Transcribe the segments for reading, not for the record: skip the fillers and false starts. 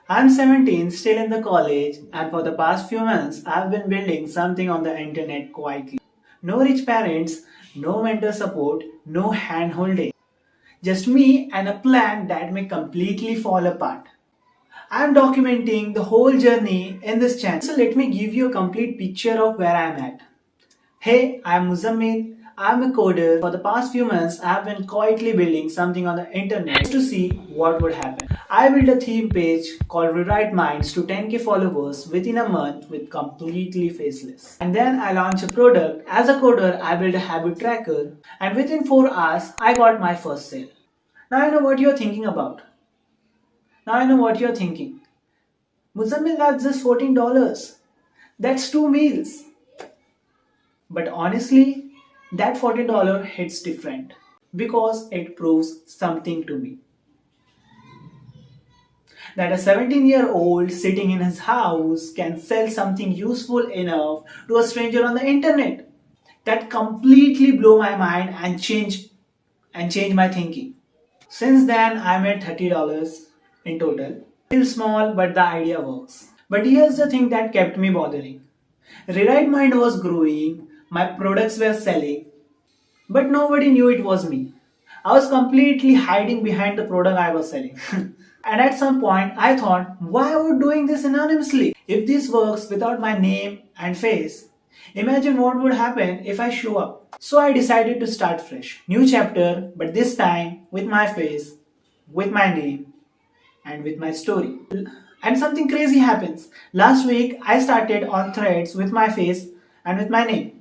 I'm 17, still in the college, and for the past few months, I've been building something on the internet quietly. No rich parents, no mentor support, no hand holding. Just me and a plan that may completely fall apart. I'm documenting the whole journey in this channel. So let me give you a complete picture of where I'm at. Hey, I'm Muzammil. I'm a coder. For the past few months, I've been quietly building something on the internet to see what would happen. I built a theme page called Rewrite Minds to 10k followers within a month with completely faceless. And then I launched a product. As a coder, I built a habit tracker, and within 4 hours, I got my first sale. Now I know what you're thinking about. Now I know what you're thinking. Muzammil, that's just $14. That's 2 meals. But honestly, that $14 hits different because it proves something to me. That a 17-year-old sitting in his house can sell something useful enough to a stranger on the internet. That completely blew my mind and changed my thinking. Since then, I made $30 in total. Still small, but the idea works. But here's the thing that kept me bothering. Rewrite Mind was growing, my products were selling, but nobody knew it was me. I was completely hiding behind the product I was selling. And at some point, I thought, why am I doing this anonymously? If this works without my name and face, imagine what would happen if I show up. So I decided to start fresh. New chapter, but this time with my face, with my name, and with my story. And something crazy happens. Last week, I started on threads with my face and with my name.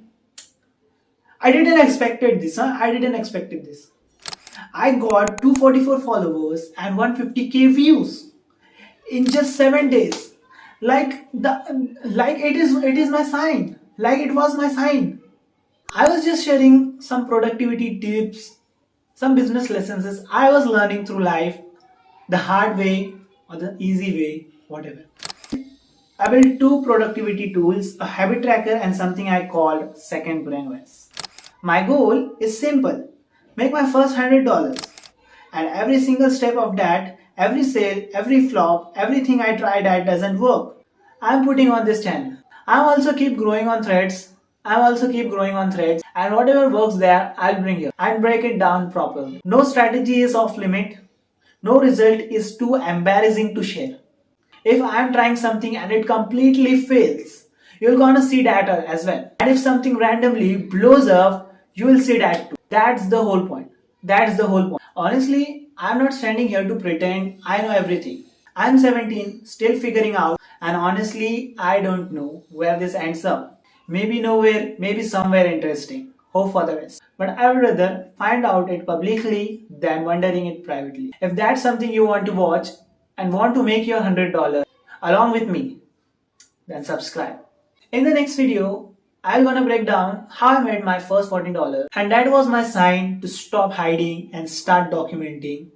I didn't expected this, I didn't expected this. I got 244 followers and 150k views in just 7 days. Like it is my sign. Like it was my sign. I was just sharing some productivity tips, some business lessons as I was learning through life, the hard way or the easy way, whatever. I built two productivity tools, a habit tracker and something I called second brainwaves. My goal is simple. Make my first $100. And every single step of that, every sale, every flop, everything I try that doesn't work, I'm putting on this channel. I'm also keep growing on threads. And whatever works there, I'll bring here and break it down properly. No strategy is off limit. No result is too embarrassing to share. If I'm trying something and it completely fails, you're gonna see that as well. And if something randomly blows up, you will see that too. That's the whole point. Honestly, I'm not standing here to pretend I know everything. I'm 17, still figuring out, and honestly, I don't know where this ends up. Maybe nowhere, maybe somewhere interesting. Hope for the best. But I would rather find out it publicly than wondering it privately. If that's something you want to watch and want to make your $100 along with me, then subscribe. In the next video, I'm gonna break down how I made my first $14, and that was my sign to stop hiding and start documenting